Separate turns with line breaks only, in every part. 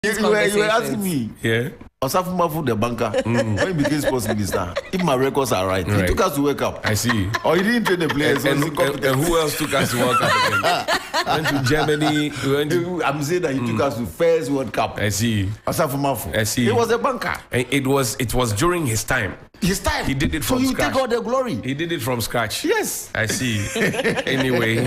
these
you were
conversations.
asking me.
Yeah.
Osafumafu, the banker, when he became sports minister, if my records are right, he took us to World Cup.
I see.
Or he didn't train the players.
And who else took us to World Cup again? Went to Germany.
I'm saying that he took us to first World Cup.
I see.
Osafumafu.
I see.
He was a banker.
And it was during his time.
His time.
He did it from
scratch. So
scratch.
you take all the glory.
He did it from scratch.
Yes.
I see. Anyway.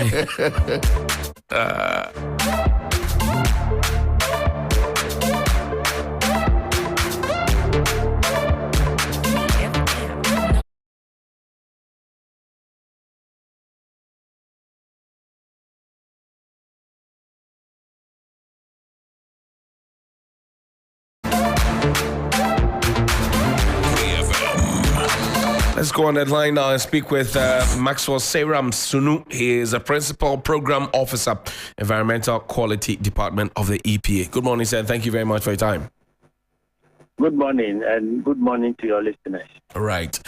Let's go on that line now and speak with Maxwell Seram Sunu. He is a Principal Program Officer, Environmental Quality Department of the EPA. Good morning, sir. Thank you very much for your time.
Good morning, and good morning to your listeners.
Right.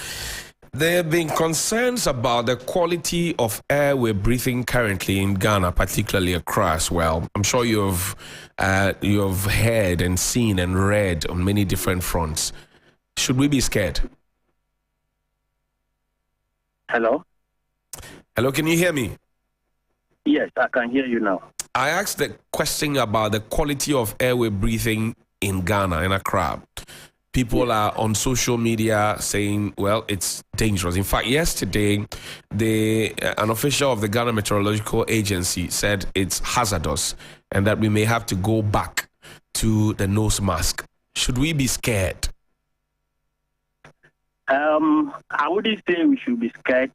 There have been concerns about the quality of air we're breathing currently in Ghana, particularly Accra as well. I'm sure you've heard and seen and read on many different fronts. Should we be scared?
Hello?
Hello, can you hear me?
Yes, I can hear you now.
I asked the question about the quality of air we're breathing in Ghana, in Accra. People are on social media saying, well, it's dangerous. In fact, yesterday, an official of the Ghana Meteorological Agency said it's hazardous and that we may have to go back to the nose mask. Should we be scared?
I wouldn't say we should be scared,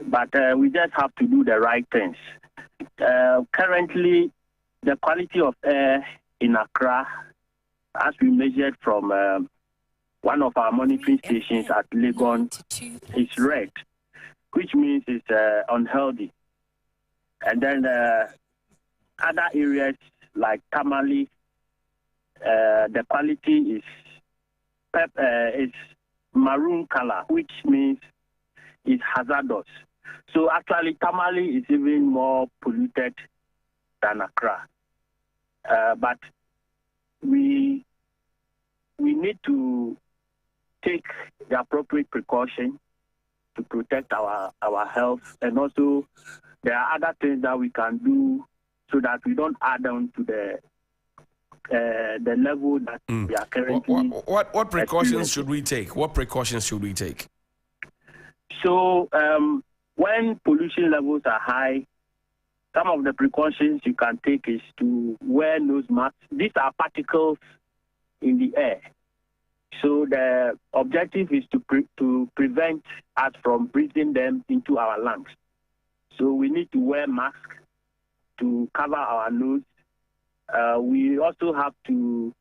but we just have to do the right things. Currently, the quality of air in Accra, as we measured from one of our monitoring stations at Legon, is red, which means it's unhealthy. And then other areas like Tamale, the quality is maroon color, which means it's hazardous. So actually, Tamale is even more polluted than Accra. But we need to take the appropriate precaution to protect our health, and also there are other things that we can do so that we don't add on to the level that we are currently.
What precautions should we take? What precautions should we take?
So when pollution levels are high, some of the precautions you can take is to wear nose masks. These are particles in the air. So the objective is to prevent us from breathing them into our lungs. So we need to wear masks to cover our nose. We also have to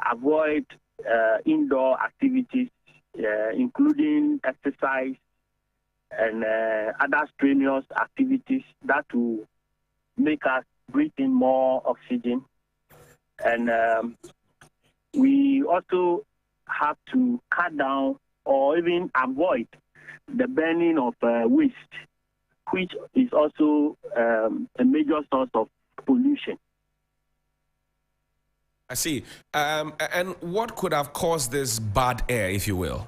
avoid indoor activities, including exercise and other strenuous activities that will make us breathe in more oxygen. And we also have to cut down or even avoid the burning of waste, which is also a major source of pollution.
I see. And what could have caused this bad air, if you will?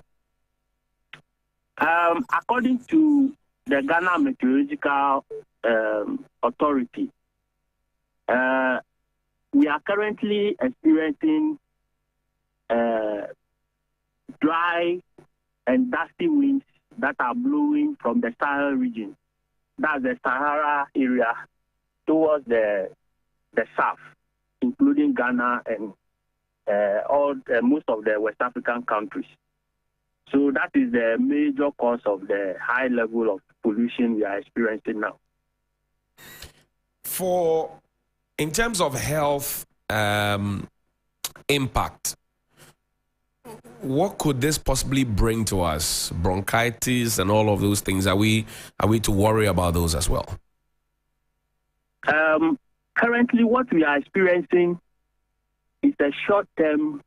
According to the Ghana Meteorological Authority, we are currently experiencing dry and dusty winds that are blowing from the Sahel region. That's the Sahara area towards the south, including Ghana and most of the West African countries. So that is the major cause of the high level of pollution we are experiencing now.
In terms of health impact, what could this possibly bring to us? Bronchitis and all of those things. Are we to worry about those as well?
Currently, what we are experiencing is a short-term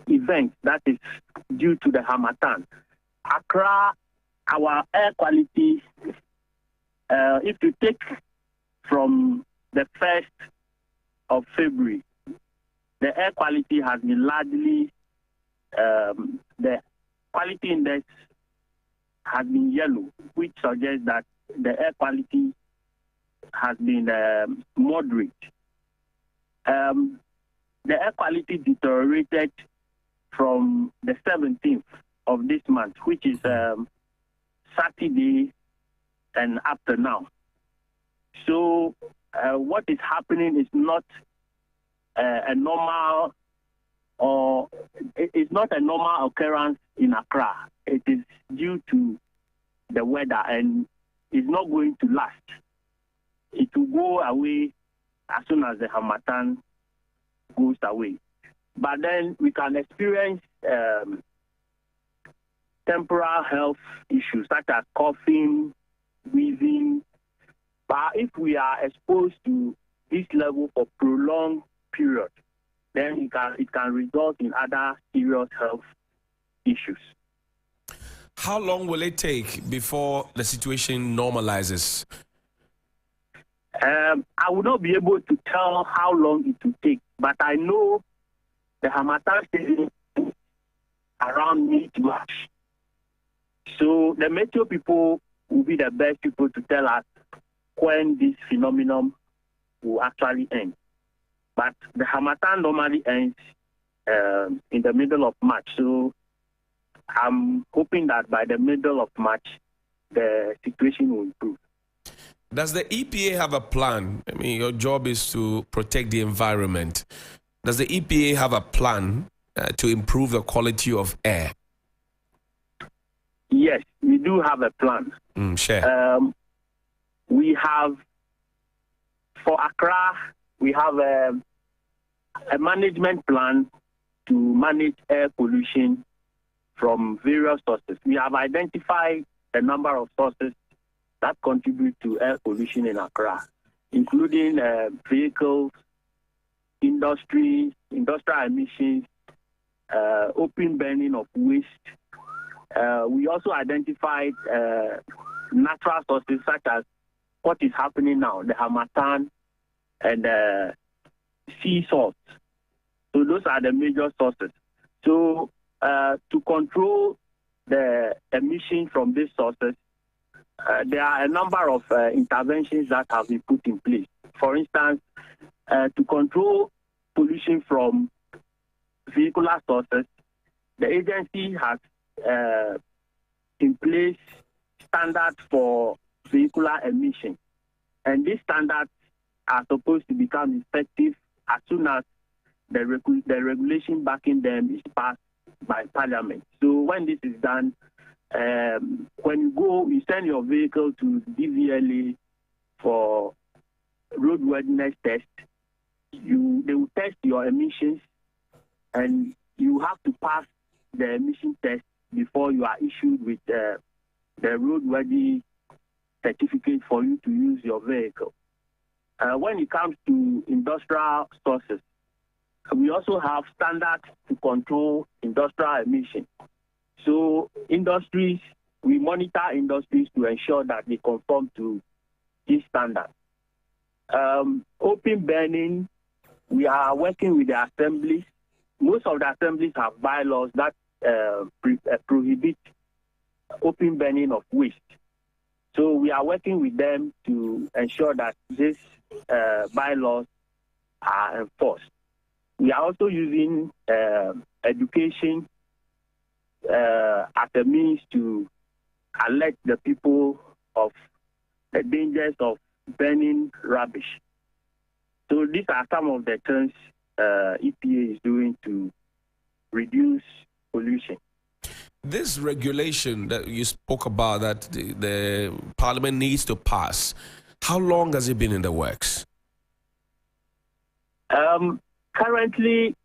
event that is due to the Harmattan. Accra, our air quality, if you take from the 1st of February, the air quality has been largely, the quality index has been yellow, which suggests that the air quality has been moderate. The air quality deteriorated from the 17th of this month, which is Saturday, and up to now. So what is happening is not a normal, or it's not a normal occurrence in Accra. It is due to the weather, and it's not going to last. It will go away as soon as the Harmattan goes away. But then we can experience temporal health issues such as coughing, wheezing. But if we are exposed to this level for prolonged period, then it can result in other serious health issues.
How long will it take before the situation normalizes?
I will not be able to tell how long it will take, but I know the Harmattan season around mid-March. So the meteo people will be the best people to tell us when this phenomenon will actually end. But the Harmattan normally ends in the middle of March. So I'm hoping that by the middle of March, the situation will improve.
Does the EPA have a plan? I mean, your job is to protect the environment. Does the EPA have a plan to improve the quality of air?
Yes, we do have a plan.
Share.
We have, for Accra, we have a management plan to manage air pollution from various sources. We have identified a number of sources that contribute to air pollution in Accra, including vehicles, industry, industrial emissions, open burning of waste. We also identified natural sources such as what is happening now, the Harmattan and sea salt. So those are the major sources. So to control the emission from these sources, there are a number of interventions that have been put in place. For instance, to control pollution from vehicular sources, the agency has in place standards for vehicular emission. And these standards are supposed to become effective as soon as the regulation backing them is passed by Parliament. So when this is done, when you go, you send your vehicle to DVLA for roadworthiness test. They will test your emissions, and you have to pass the emission test before you are issued with the roadworthy certificate for you to use your vehicle. When it comes to industrial sources, we also have standards to control industrial emission. So industries, we monitor industries to ensure that they conform to these standards. Open burning, we are working with the assemblies. Most of the assemblies have bylaws that prohibit open burning of waste. So we are working with them to ensure that these bylaws are enforced. We are also using education as a means to alert the people of the dangers of burning rubbish. So these are some of the things EPA is doing to reduce pollution.
This regulation that you spoke about that the Parliament needs to pass, how long has it been in the works?
Currently,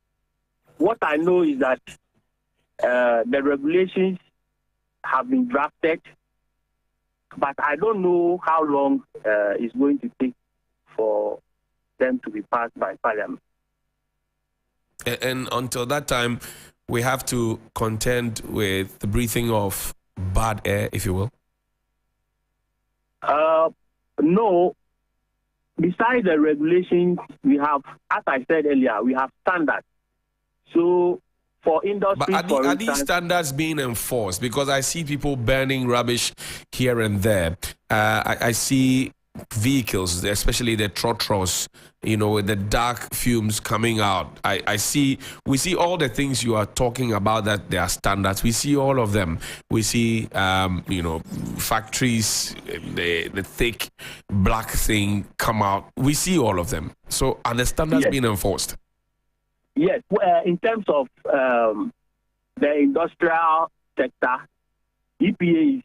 what I know is that the regulations have been drafted, but I don't know how long it's going to take for them to be passed by Parliament.
And until that time, we have to contend with the breathing of bad air, if you will?
No, besides the regulations, we have, as I said earlier, we have standards. So for industry,
But are these standards being enforced? Because I see people burning rubbish here and there. I see vehicles, especially the trotros, with the dark fumes coming out. We see all the things you are talking about, that there are standards. We see all of them. We see, factories, the thick black thing come out. We see all of them. So are the standards being enforced?
Yes. Well, in terms of the industrial sector, EPA is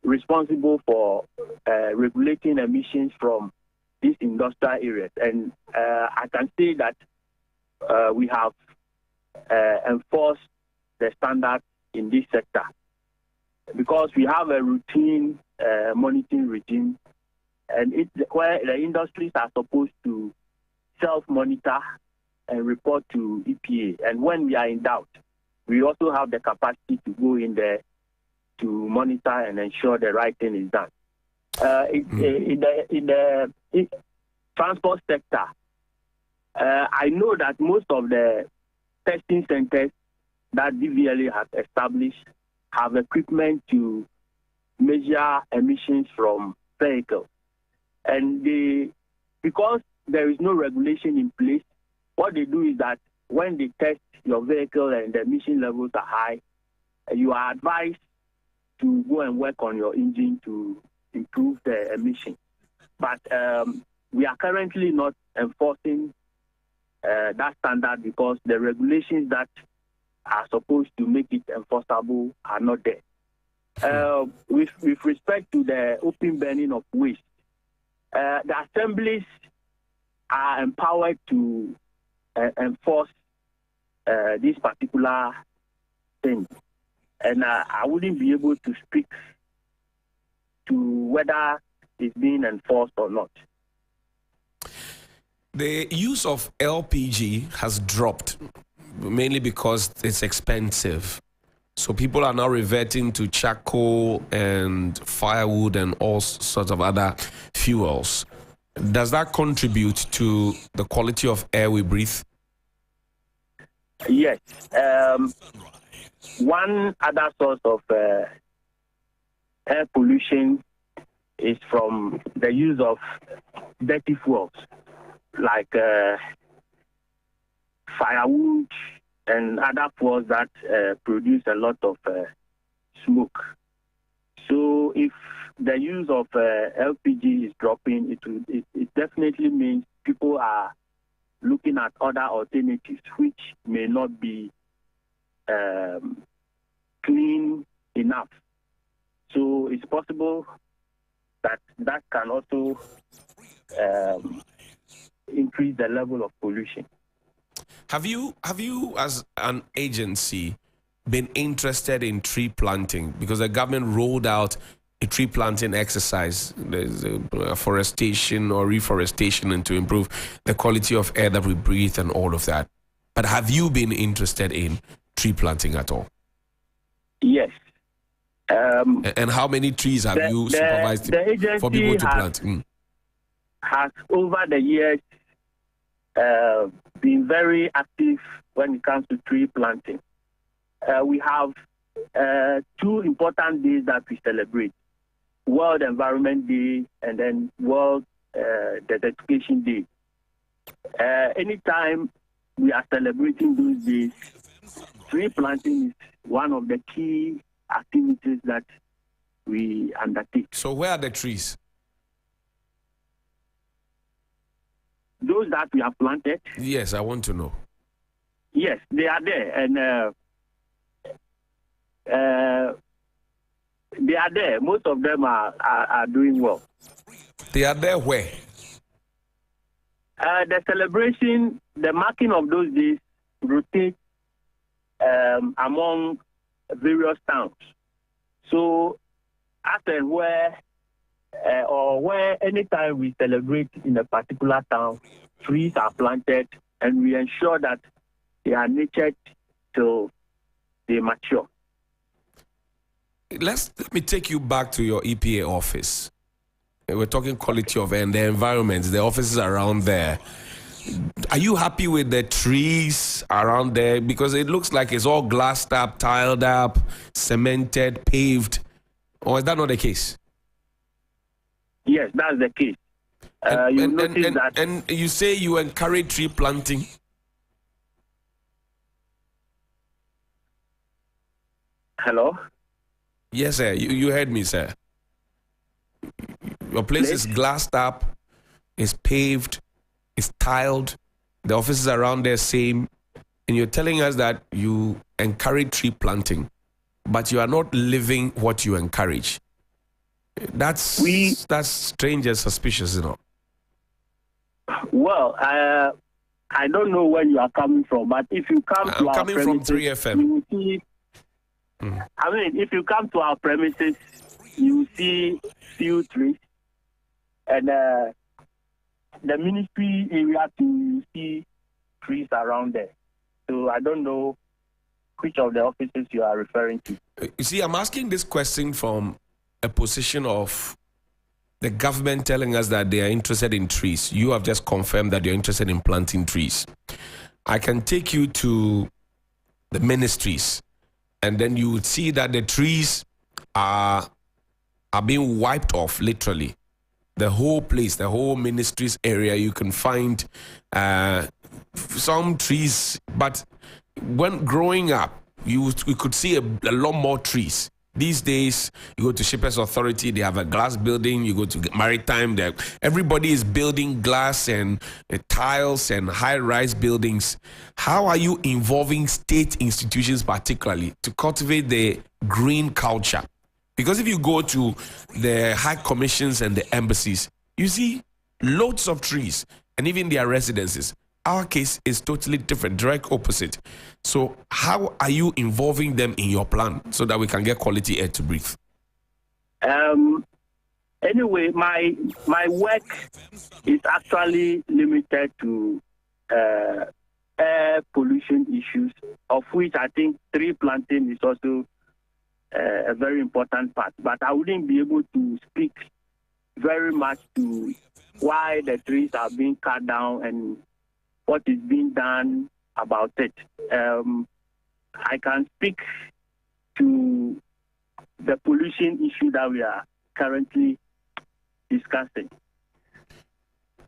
responsible for regulating emissions from these industrial areas. And I can say that we have enforced the standards in this sector because we have a routine monitoring regime, and it's where the industries are supposed to self-monitor and report to EPA. And when we are in doubt, we also have the capacity to go in there to monitor and ensure the right thing is done. In the transport sector, I know that most of the testing centers that DVLA has established have equipment to measure emissions from vehicles. And because there is no regulation in place, what they do is that when they test your vehicle and the emission levels are high, you are advised to go and work on your engine to improve the emission. But we are currently not enforcing that standard because the regulations that are supposed to make it enforceable are not there. With respect to the open burning of waste, the assemblies are empowered to enforce this particular thing. And I wouldn't be able to speak to whether it's being enforced or not.
The use of LPG has dropped, mainly because it's expensive. So people are now reverting to charcoal and firewood and all sorts of other fuels. Does that contribute to the quality of air we breathe?
Yes. One other source of air pollution is from the use of dirty fuels like firewood and other fuels that produce a lot of smoke. So if the use of LPG is dropping, it definitely means people are looking at other alternatives which may not be clean enough. So it's possible that can also increase the level of pollution.
Have you, as an agency, been interested in tree planting? Because the government rolled out a tree planting exercise, there's forestation or reforestation, and to improve the quality of air that we breathe and all of that. But have you been interested in tree planting at all?
Yes.
And how many trees have you supervised for people to plant?
Has over the years been very active when it comes to tree planting. We have two important days that we celebrate: World Environment Day and then World Desertification Day. Anytime we are celebrating those days, tree planting is one of the key activities that we undertake.
So where are the trees?
Those that we have planted?
Yes, I want to know.
Yes, they are there, and they are there. Most of them are doing well.
They are there where?
The celebration, the marking of those days rotates among various towns. So, as and where anytime we celebrate in a particular town, trees are planted, and we ensure that they are nurtured till they mature.
Let me take you back to your EPA office. We're talking quality of air and the environment, the offices around there. Are you happy with the trees around there? Because it looks like it's all glassed up, tiled up, cemented, paved. Or is that not the case?
Yes, that's the case.
And you say you encourage tree planting?
Hello?
Yes, sir. You heard me, sir. Your place is glassed up, it's paved, it's tiled, the offices around there same, and you're telling us that you encourage tree planting, but you are not living what you encourage. That's strange and suspicious, you know.
Well, I don't know where you are coming from, but if you come to our
coming
premises,
from 3FM.
you will see. I mean, if you come to our premises, you will see few trees, and the ministry area too, you see trees around there. So I don't know which of the offices you are referring to.
You see, I'm asking this question from a position of the government telling us that they are interested in trees. You have just confirmed that you're interested in planting trees. I can take you to the ministries, and then you would see that the trees are being wiped off, literally. The whole place, the whole ministries area, you can find some trees. But when growing up, you could see a lot more trees. These days, you go to Shippers Authority, they have a glass building. You go to Maritime, everybody is building glass and tiles and high-rise buildings. How are you involving state institutions particularly to cultivate the green culture? Because if you go to the high commissions and the embassies, you see loads of trees and even their residences. Our case is totally different, direct opposite. So how are you involving them in your plan so that we can get quality air to breathe?
Anyway, my work is actually limited to air pollution issues, of which I think tree planting is also a very important part. But I wouldn't be able to speak very much to why the trees are being cut down and what is being done about it. I can speak to the pollution issue that we are currently discussing.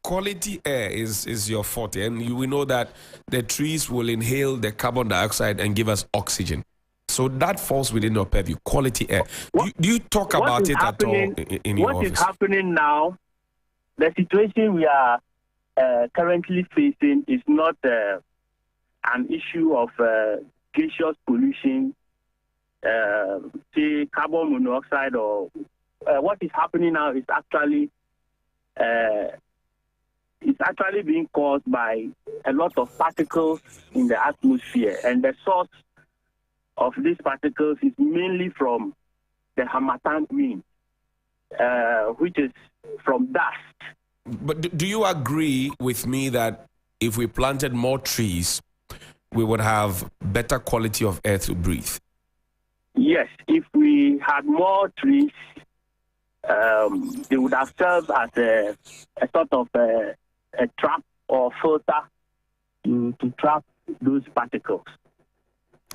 Quality air is your forte, and we know that the trees will inhale the carbon dioxide and give us oxygen. So that falls within your purview, quality air. Do you talk about it at all in your office?
What is happening now, the situation we are currently facing is not an issue of gaseous pollution, say carbon monoxide, or what is happening now is actually being caused by a lot of particles in the atmosphere, and the source of these particles is mainly from the harmattan wind, which is from dust.
But do you agree with me that if we planted more trees, we would have better quality of air to breathe?
Yes, if we had more trees, they would have served as a sort of a trap or filter to trap those particles.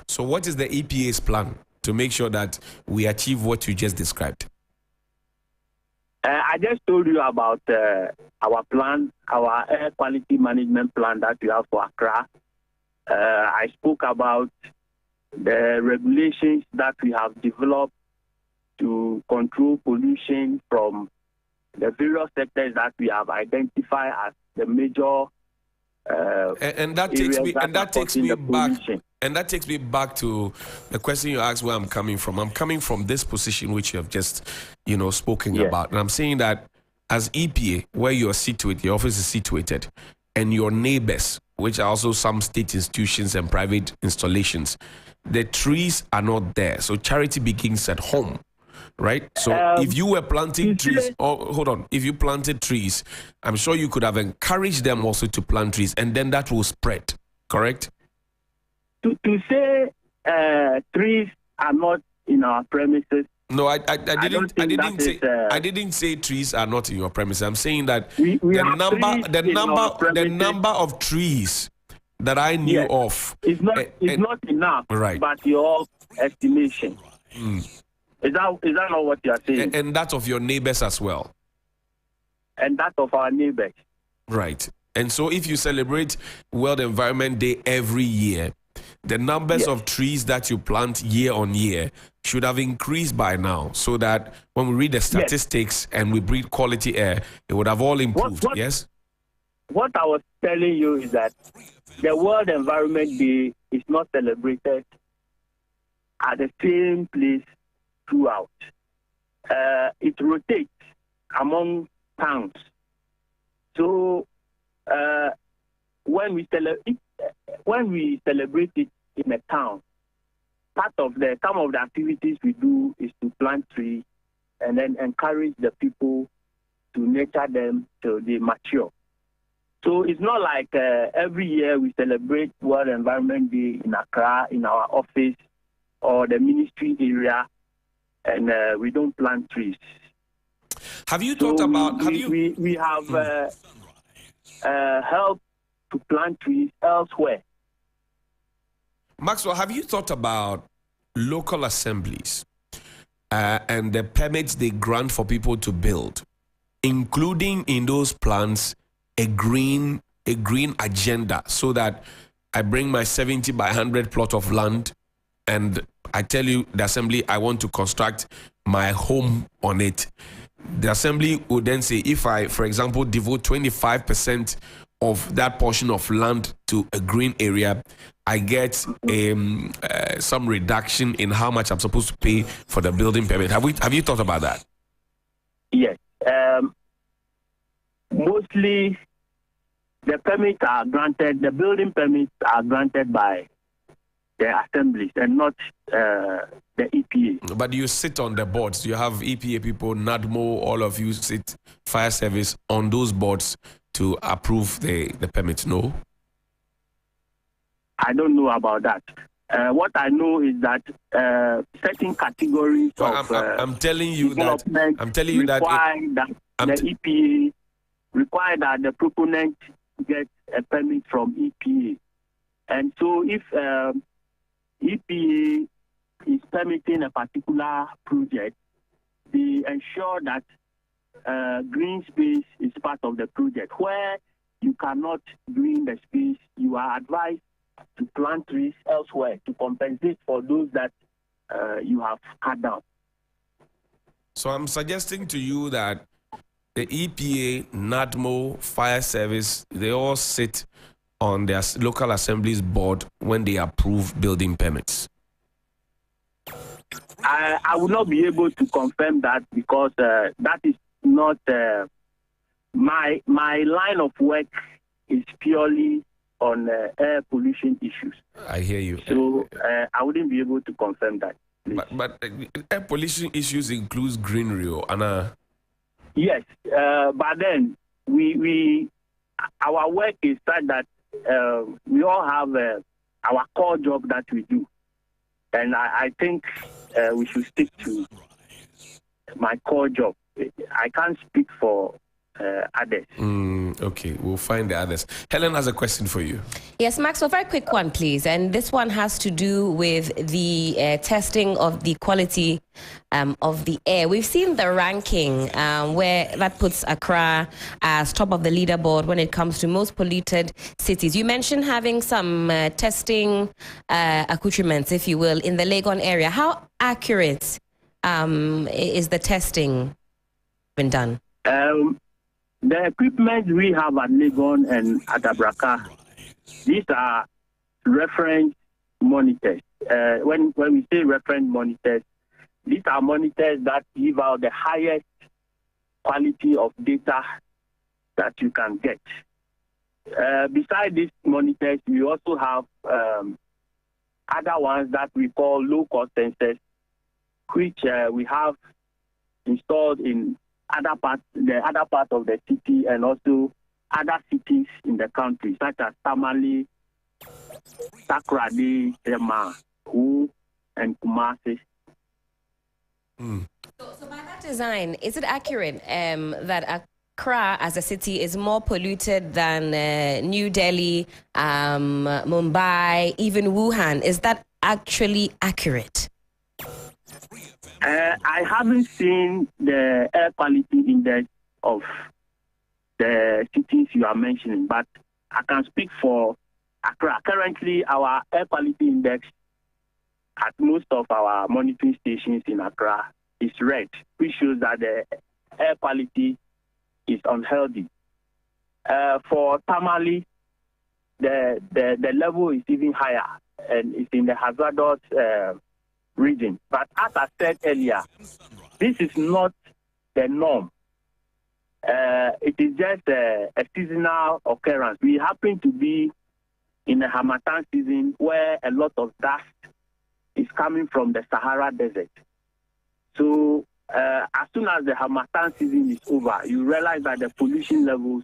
So what is the EPA's plan to make sure that we achieve what you just described?
I just told you about our plan, our air quality management plan that we have for Accra. I spoke about the regulations that we have developed to control pollution from the various sectors that we have identified as the major
and that takes me back to the question you asked where I'm coming from. I'm coming from this position which you have just, spoken about. And I'm saying that as EPA, where you're situated, your office is situated, and your neighbors, which are also some state institutions and private installations, the trees are not there. So charity begins at home. Right? So if you were planting trees, if you planted trees, I'm sure you could have encouraged them also to plant trees, and then that will spread, correct?
To say trees are not in our premises
No, I
don't
didn't. I
think
didn't
that
say.
is,
I didn't say trees are not in your premise. I'm saying that
we
the
have
number,
trees
the
in our
number, the
premises.
number of trees that I knew
Yes.
of.
It's not enough.
Right.
But your estimation. Is that not what you are saying?
And that of your neighbors as well.
And that of our neighbors.
Right. And so if you celebrate World Environment Day every year, the numbers of trees that you plant year on year should have increased by now, so that when we read the statistics and we breathe quality air, it would have all improved. Yes?
What I was telling you is that the World Environment Day is not celebrated at the same place throughout. It rotates among towns. So when we celebrate it in a town, some of the activities we do is to plant trees and then encourage the people to nurture them till they mature. So it's not like every year we celebrate World Environment Day in Accra, in our office or the ministry area, and we don't plant trees.
Have you thought about?
We have helped to plant trees elsewhere.
Maxwell, have you thought about local assemblies and the permits they grant for people to build, including in those plans a green agenda, so that I bring my 70 by 100 plot of land and I tell you, the assembly, I want to construct my home on it. The assembly would then say, if I, for example, devote 25% of that portion of land to a green area, I get some reduction in how much I'm supposed to pay for the building permit. Have you thought about that?
Yes. Mostly the permits are granted, the building permits are granted by the assemblies and not the EPA.
But you sit on the boards. You have EPA people, NADMO, all of you sit, fire service, on those boards to approve the permits, no?
I don't know about that. What I know is that certain categories
I'm telling you that
the EPA require that the proponent get a permit from EPA. And so if EPA is permitting a particular project, they ensure that green space is part of the project. Where you cannot green the space, you are advised to plant trees elsewhere to compensate for those that you have cut down.
So I'm suggesting to you that the EPA, NADMO, fire service, they all sit on their local assemblies board when they approve building permits.
I would not be able to confirm that because that is not my line of work is purely on air pollution issues.
I hear you.
So I wouldn't be able to confirm that.
But air pollution issues includes greenery, Anna.
Yes, but then our work is such that we all have our core job that we do, and I think we should stick to my core job. I can't speak for others.
Okay, we'll find the others. Helen has a question for you.
Yes, Max, a very quick one, please. And this one has to do with the testing of the quality of the air. We've seen the ranking where that puts Accra as top of the leaderboard when it comes to most polluted cities. You mentioned having some testing accoutrements, if you will, in the Legon area. How accurate is the testing been done?
The equipment we have at Legon and at Abraka, these are reference monitors. When we say reference monitors, these are monitors that give out the highest quality of data that you can get. Besides these monitors, we also have other ones that we call low-cost sensors, which we have installed in the other part of the city and also other cities in the country, such as Tamale, Accra, Tema, Hu, and Kumasi.
So by that design, is it accurate that Accra as a city is more polluted than New Delhi, Mumbai, even Wuhan? Is that actually accurate?
I haven't seen the air quality index of the cities you are mentioning, but I can speak for Accra. Currently, our air quality index at most of our monitoring stations in Accra is red, which shows that the air quality is unhealthy. For Tamale, the level is even higher, and it's in the hazardous region. But as I said earlier, this is not the norm. It is just a seasonal occurrence. We happen to be in the Harmattan season where a lot of dust is coming from the Sahara Desert. So as soon as the Harmattan season is over, you realize that the pollution levels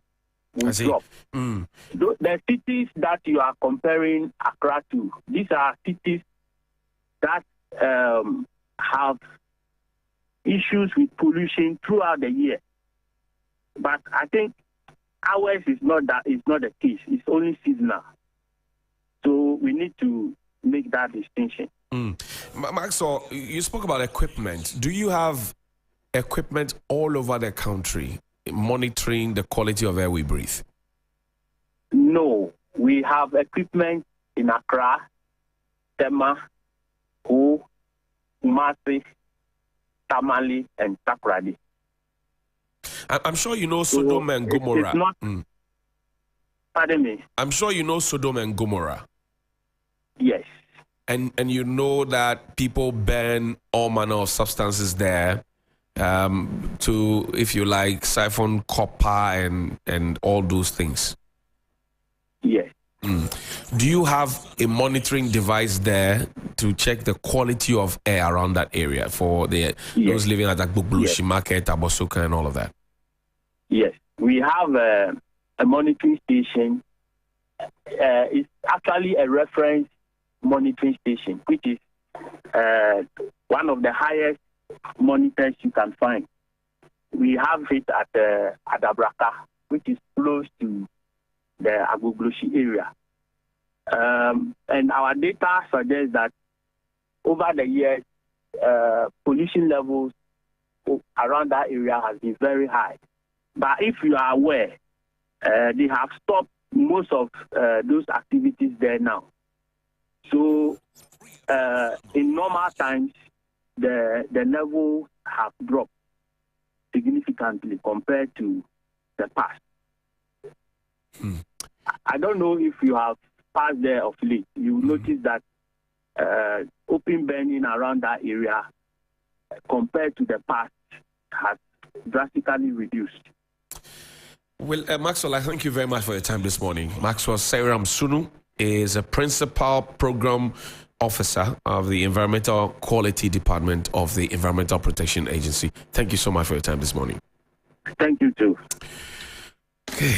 will drop. The cities that you are comparing Accra to, these are cities that have issues with pollution throughout the year. But I think ours is not the case. It's only seasonal. So we need to make that distinction.
Maxwell, you spoke about equipment. Do you have equipment all over the country monitoring the quality of air we breathe?
No. We have equipment in Accra, Tema, Ho, Kumasi, Tamale, and Takoradi.
I'm sure you know Sodom and Gomorrah.
It's not, Pardon me?
I'm sure you know Sodom and Gomorrah.
Yes.
And you know that people burn all manner of substances there to, if you like, siphon copper and all those things.
Yes.
Do you have a monitoring device there to check the quality of air around that area for those living at Agbogboshi Market, Abosoka, and all of that? Yes.
We have a monitoring station. It's actually a reference monitoring station, which is one of the highest monitors you can find. We have it at Adabraka, which is close to the Agbogboshi area. And our data suggests that over the years, pollution levels around that area has been very high. But if you are aware, they have stopped most of those activities there now. So in normal times, the level have dropped significantly compared to the past. I don't know if you have passed there of late. You notice that open burning around that area compared to the past has drastically reduced.
Well, Maxwell, I thank you very much for your time this morning. Maxwell Seiram Sunu is a principal program officer of the Environmental Quality Department of the Environmental Protection Agency. Thank you so much for your time this morning.
Thank you too.
Okay.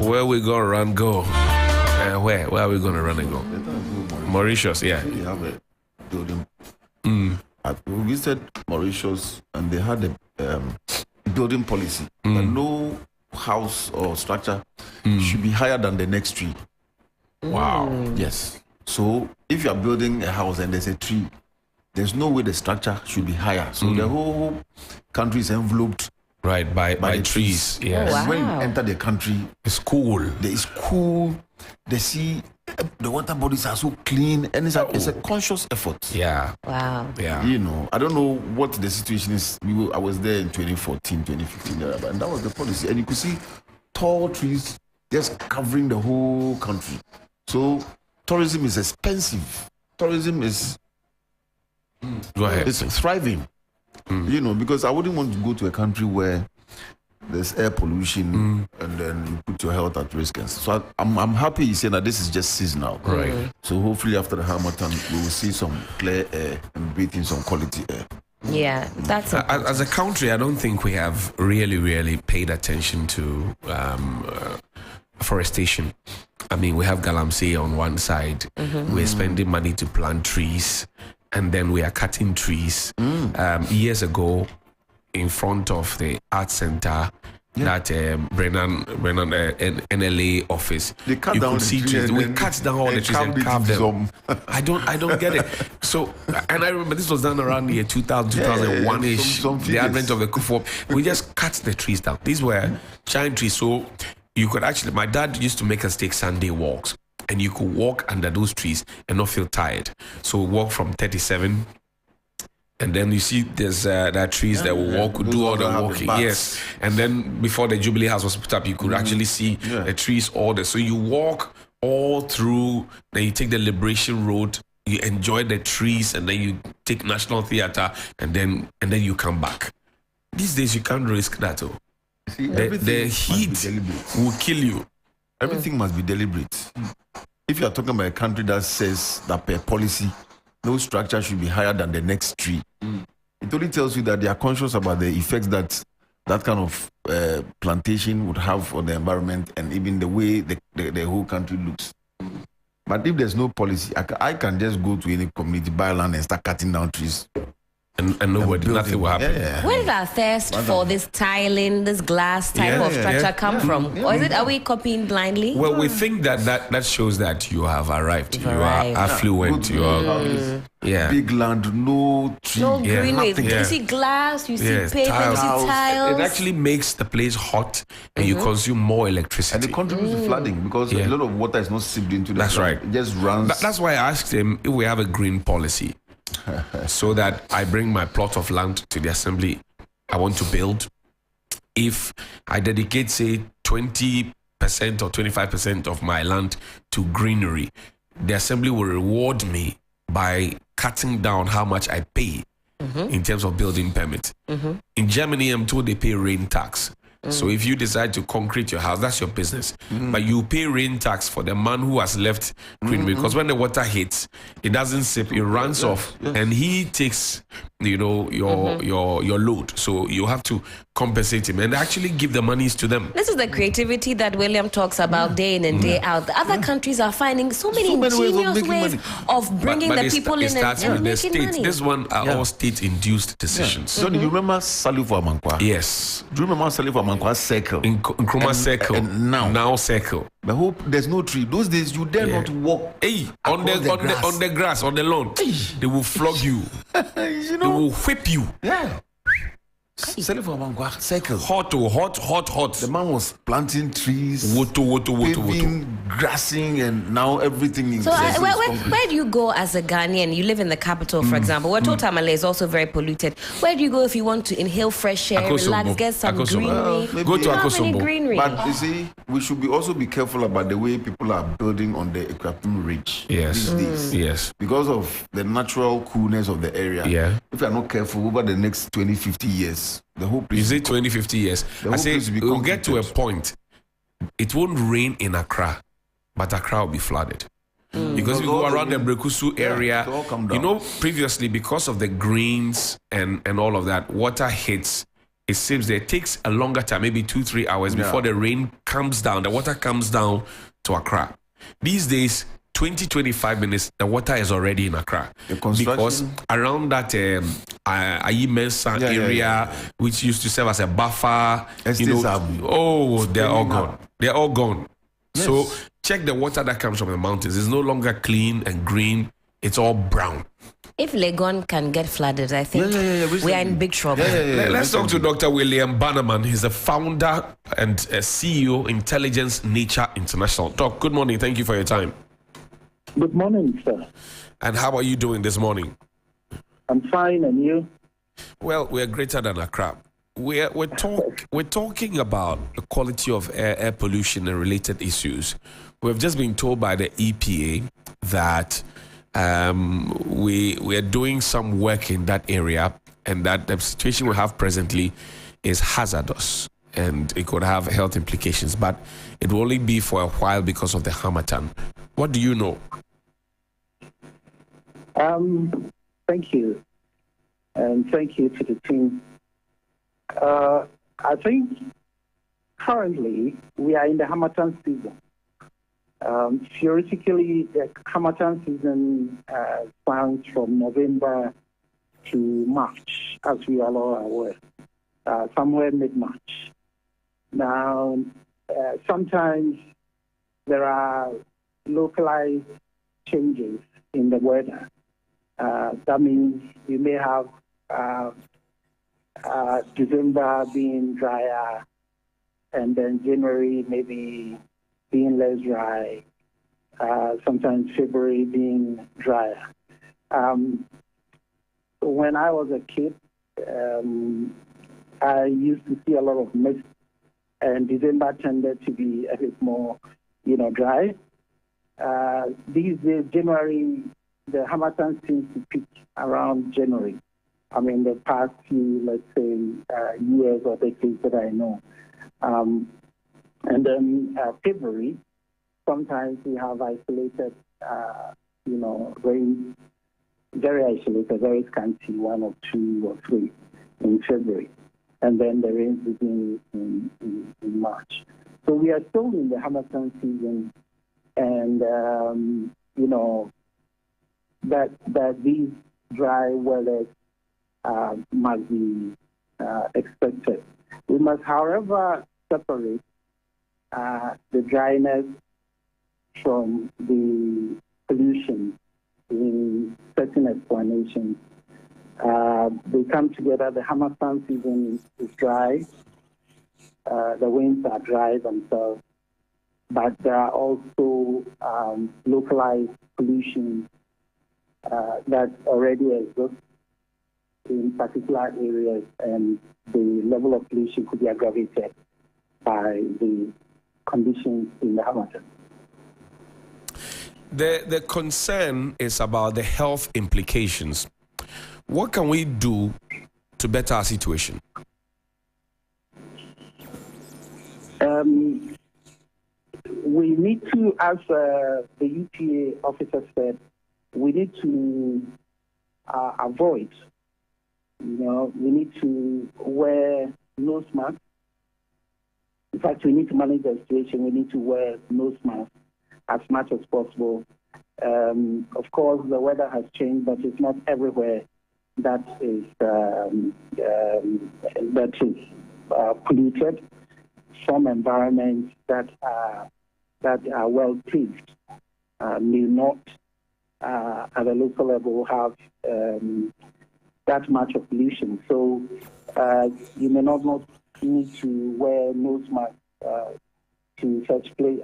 Where we gonna run go? Where are we gonna run and go? Mauritius, yeah.
We have a building. We visited Mauritius and they had a building policy that no house or structure should be higher than the next tree.
Wow.
Yes. So if you are building a house and there's a tree, there's no way the structure should be higher. So the whole country is enveloped
by
the
trees. Yes.
Oh, wow.
And when you enter the country,
It's cool.
there is cool. The sea, the water bodies are so clean, and it's a conscious effort.
Yeah.
Wow.
Yeah.
You know, I don't know what the situation is. I was there in 2014, 2015, and that was the policy. And you could see tall trees just covering the whole country. So tourism is expensive. Tourism is
Go ahead.
it's thriving. You know, because I wouldn't want to go to a country where there's air pollution and then you put your health at risk. And so I'm happy you say that this is just seasonal.
Right.
So hopefully after the Hamilton, we will see some clear air and breathe in some quality air.
Yeah, that's it.
As a country, I don't think we have really paid attention to afforestation. I mean, we have Galamsey on one side. We're spending money to plant trees, and then we are cutting trees. Years ago, in front of the art center, that Brennan NLA office,
They cut
you
down
could
the
see
tree
trees.
and
We
then-
cut down all the
and
trees and
carved it
carved
into
them. I don't get it. So, and I remember this was done around the year 2000, 2001-ish,
some
the
figures.
advent of the Kufo. We just cut the trees down. These were giant trees, so you could actually. My dad used to make us take Sunday walks, and you could walk under those trees and not feel tired. So we walk from 37. And then you see there's that trees that will walk, could
Those
do all
ones
the
that have the
walking.
bats.
Yes. And then before the Jubilee House was put up, you could actually see the trees all there. So you walk all through, then you take the Liberation Road, you enjoy the trees, and then you take National Theatre, and then you come back. These days you can't risk that. Oh.
See,
The
everything must be
heat
deliberate.
will kill you.
Everything must be deliberate. If you are talking about a country that says that per policy, no structure should be higher than the next tree, it only tells you that they are conscious about the effects that that kind of plantation would have on the environment and even the way the whole country looks. But if there's no policy, I can just go to any community, buy land and start cutting down trees.
And nobody, nothing will happen.
Yeah.
Where did our thirst for this tiling, this glass type of structure come from? Or are we copying blindly?
Well, we think that shows that you have arrived. You
arrived.
are affluent. You are, yeah.
Big land, no tree.
No greenery.
nothing.
You see glass, you see
Yes,
pavement, you see
tiles.
tiles.
It actually makes the place hot, and you consume more
And
electricity.
it contributes to flooding because a lot of water is not sipped into the
That's
ground.
right.
It just runs.
That's why I asked him if we have a green policy, so that I bring my plot of land to the assembly I want to build. If I dedicate, say, 20% or 25% of my land to greenery, the assembly will reward me by cutting down how much I pay in terms of building permit. In Germany, I'm told they pay rain tax. So if you decide to concrete your house, that's your business. But you pay rain tax for the man who has left greenery, because when the water hits, it doesn't sip, it runs off, and he takes, your load. So you have to compensate him and actually give the monies to them.
This is the creativity that William talks about day in and day out. The other countries are finding so many ingenious ways of bringing the people in and
with the
making
state.
money.
This one are all state-induced decisions.
So do you remember Salifu Amankwa?
Yes.
Do you remember Salifu Amankwa's circle?
In Nkrumah Circle.
And now
Circle.
the hope there's no tree. Those days you dare not walk.
Hey, on the grass, on the lawn, they will flog you.
You
They
know?
will whip you.
Yeah. Salifu Amankwa circle.
Hot.
The man was planting trees,
Woto.
paving, grassing, and now everything is.
So where do you go as a Ghanaian? You live in the capital, for example, where Tamale is also very polluted. Where do you go if you want to inhale fresh air, relax, get some
Akosombo.
greenery?
Go to
You don't have any
Akosombo.
greenery.
But you see, we should also be careful about the way people are building on the Equatorial Ridge
Yes.
these days.
Yes.
Because of the natural coolness of the area.
Yeah.
If you are not careful over the next 20, 50 years, the whole place.
You say 20, 50 years.
The
I
whole
say
place will be
we'll get to a
concreted.
point. It won't rain in Accra, but Accra will be flooded. Because you
all
go
the
around the
rain-
Brekusu area,
it all come
you
down.
know, previously because of the greens and all of that, water hits. It seems that it takes a longer time, maybe 2-3 hours before the rain comes down, the water comes down to Accra. These days, 20-25 minutes, the water is already in Accra.
The construction-
Because around that Ayi Mensa area, which used to serve as a buffer,
Estates are
they're all
springing
gone.
up.
They're all gone. So check the water that comes from the mountains. It's no longer clean and green. It's all brown.
If Legon can get flooded, I think we are in big trouble.
Let's talk to Dr. William Bannerman. He's the founder and CEO, Intelligence Nature International. Doc, good morning. Thank you for your time.
Good morning, sir.
And how are you doing this morning?
I'm fine, and you?
Well, we're greater than Accra. We're talking about the quality of air pollution and related issues. We've just been told by the EPA that we are doing some work in that area, and that the situation we have presently is hazardous and it could have health implications, but it will only be for a while because of the Harmattan. What do you know?
Thank you, and thank you to the team. I think currently we are in the Harmattan season. Theoretically, the Hamilton season spans from November to March, as we all are aware, somewhere mid-March. Now, sometimes there are localized changes in the weather. That means you may have December being drier, and then January maybe being less dry, sometimes February being drier. When I was a kid, I used to see a lot of mist, and December tended to be a bit more, dry. These days, January, the Hamilton seems to peak around January. I mean, the past few, let's say, years or decades that I know. And then February, sometimes we have isolated, rain, very isolated, very scanty, 1 or 2 or 3 in February. And then the rains begin in March. So we are still in the Hamilton season, and, that these dry weather must be expected. We must, however, separate the dryness from the pollution in certain explanations. They come together. The Hamilton season is dry. The winds are dry themselves, but there are also localized pollution that already exists in particular areas, and the level of pollution could be aggravated by the conditions in the Hamilton.
The concern is about the health implications. What can we do to better our situation?
We need to, as the EPA officer said, we need to avoid, we need to wear nose masks. In fact, we need to manage the situation. We need to wear nose masks as much as possible. Of course, the weather has changed, but it's not everywhere that is polluted. Some environments that are well paved may not, at a local level, have that much of pollution. So you may not need to wear nose masks to such places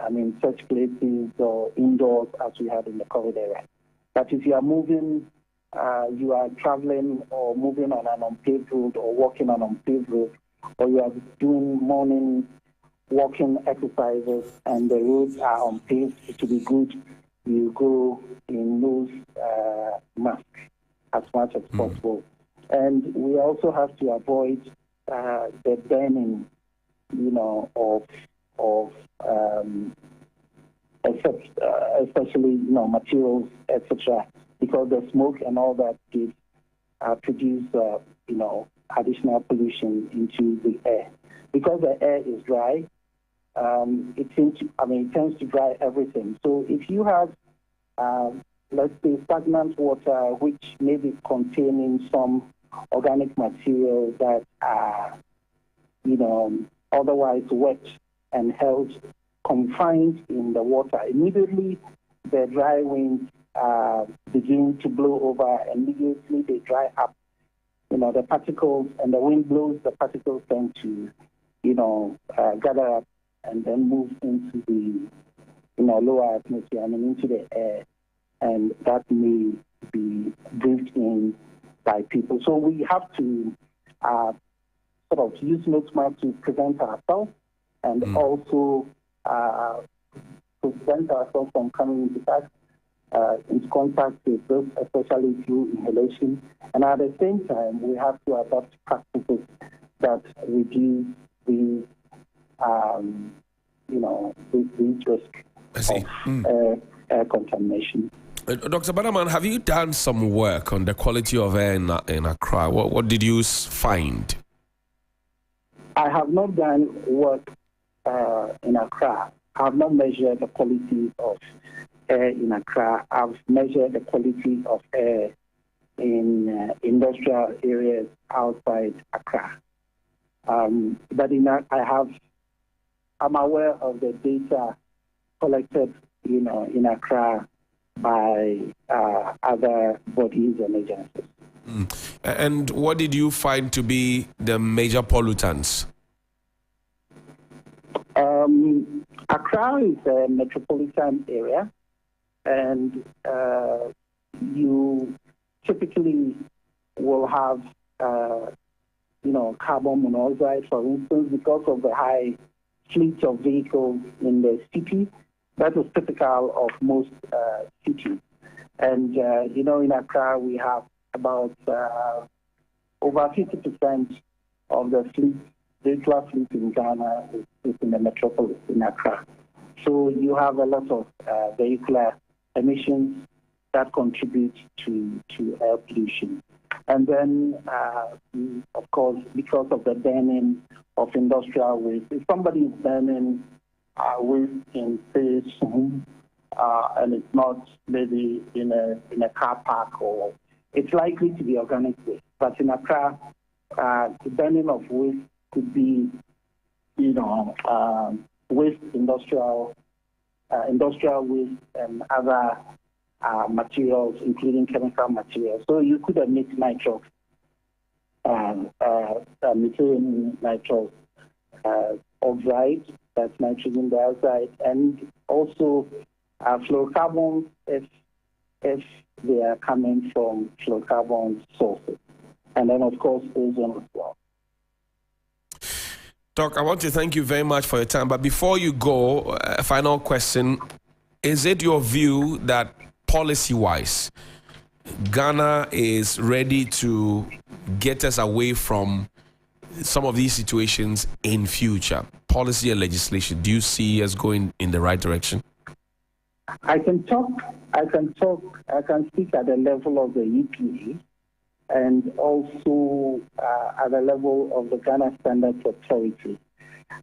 or indoors as we had in the COVID era. But if you are moving, you are traveling or moving on an unpaved road or walking on an unpaved road, or you are doing morning walking exercises and the roads are unpaved, to be good, you go in nose mask as much as possible. And we also have to avoid the burning, of especially materials, etc., because the smoke and all that gives produce additional pollution into the air. Because the air is dry, it tends to dry everything. So if you have, let's say, stagnant water, which may be containing some organic material that are, otherwise wet and held confined in the water, immediately the dry winds begin to blow over, and immediately they dry up. The particles, and the wind blows, the particles tend to, gather up and then move into the, lower atmosphere, into the air, and that may be breathed in by people. So we have to sort of use nose masks to prevent ourselves, and also prevent ourselves from coming into contact with this, especially through inhalation. And at the same time, we have to adopt practices that reduce the risk of air contamination.
Dr. Banaman, have you done some work on the quality of air in Accra? What did you find?
I have not done work in Accra, I've not measured the quality of air in Accra. I've measured the quality of air in industrial areas outside Accra. But I'm aware of the data collected, in Accra by other bodies and agencies.
And what did you find to be the major pollutants?
Accra is a metropolitan area, and you typically will have, carbon monoxide, for instance, because of the high fleet of vehicles in the city. That is typical of most cities. And, in Accra, we have about over 50% of the vehicular fleet in Ghana is in the metropolis in Accra. So you have a lot of vehicular emissions that contribute to air pollution. And then, of course, because of the burning of industrial waste, if somebody is burning waste in space, and it's not maybe in a car park, or it's likely to be organic waste. But in Accra, the burning of waste could be, waste industrial waste and other materials, including chemical materials. So you could emit nitrox, methane nitrox oxide, that's nitrogen dioxide, and also fluorocarbons if they are coming from fluorocarbon sources. And then, of course, ozone as well.
Doc, I want to thank you very much for your time. But before you go, a final question. Is it your view that policy-wise, Ghana is ready to get us away from some of these situations in future? Policy and legislation, do you see us going in the right direction?
I can speak at the level of the EPA and also at the level of the Ghana Standards Authority.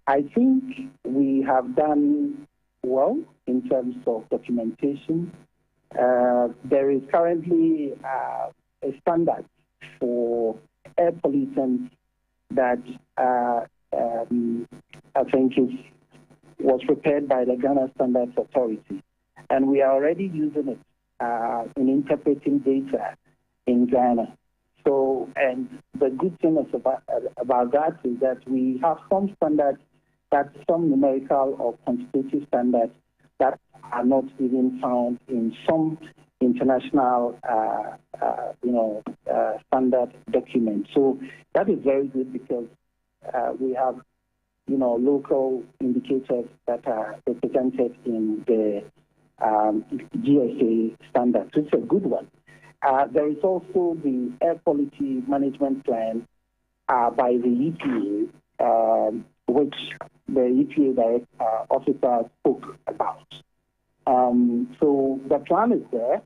I think we have done well in terms of documentation. There is currently a standard for air pollutants that I think was prepared by the Ghana Standards Authority. And we are already using it in interpreting data in Ghana. So, and the good thing about that is that we have some standards, some numerical or quantitative standards that are not even found in some international, standard documents. So that is very good because we have, local indicators that are represented in the GSA standards. It's a good one. There is also the air quality management plan by the EPA, which the EPA officer spoke about. So the plan is there,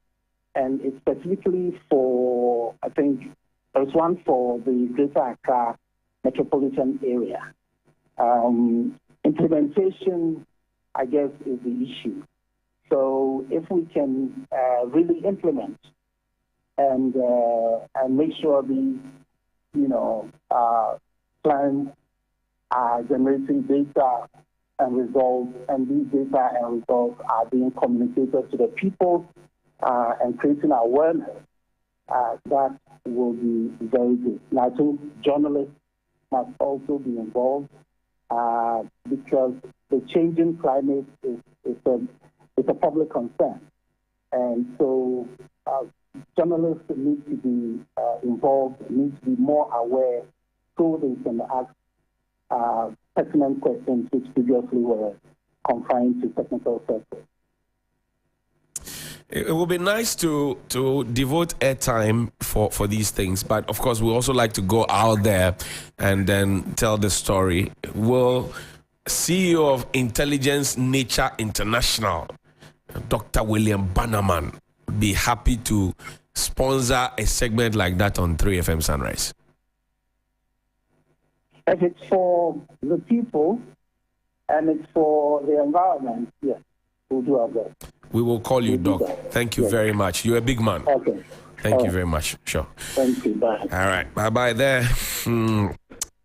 and it's specifically for, I think, there's one for the Greater Accra metropolitan area. Implementation, I guess, is the issue. So if we can really implement and make sure these, plans are generating data and results, and these data and results are being communicated to the people and creating awareness, that will be very good. And I think journalists must also be involved because the changing climate is a public concern. And so journalists need to be involved, need to be more aware so they can ask pertinent questions which previously were confined to technical circles.
It would be nice to devote airtime for these things, but of course we also like to go out there and then tell the story. Will CEO of Intelligence Nature International, Dr. William Bannerman, be happy to sponsor a segment like that on 3FM Sunrise?
If it's for the people and it's for the environment, yes, we'll do our best.
We will call you,
We'll do
Doc.
that.
Thank you
Yes.
very much. You're a big man.
Okay.
Thank you very much. Sure.
Thank you. Bye.
All right. Bye-bye there.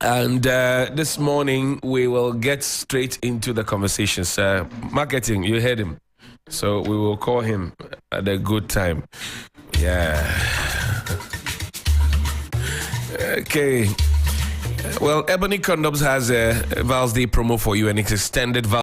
And this morning, we will get straight into the conversations. Marketing, you heard him. So we will call him at a good time. Yeah. Okay. Well, Ebony Condoms has a Val's Day promo for you, and it's extended Val's